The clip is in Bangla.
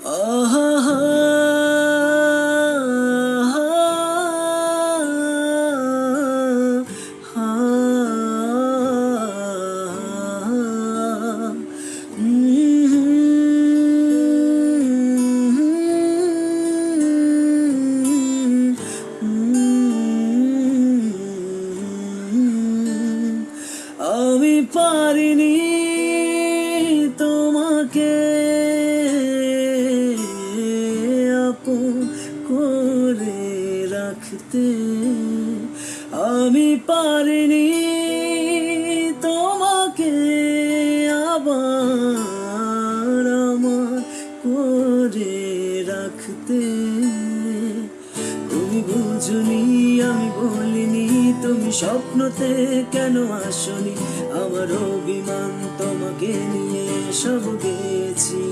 আহা আমি পারিনি তোমাকে আপন করে রাখতে, আমি পারিনি তোমাকে আবার আমার করে রাখতে। তুমি বুঝনি আমি বলিনি, তুমি স্বপ্নতে কেন আসনি, আমার অভিমান তোমাকে নিয়ে সব গেছি।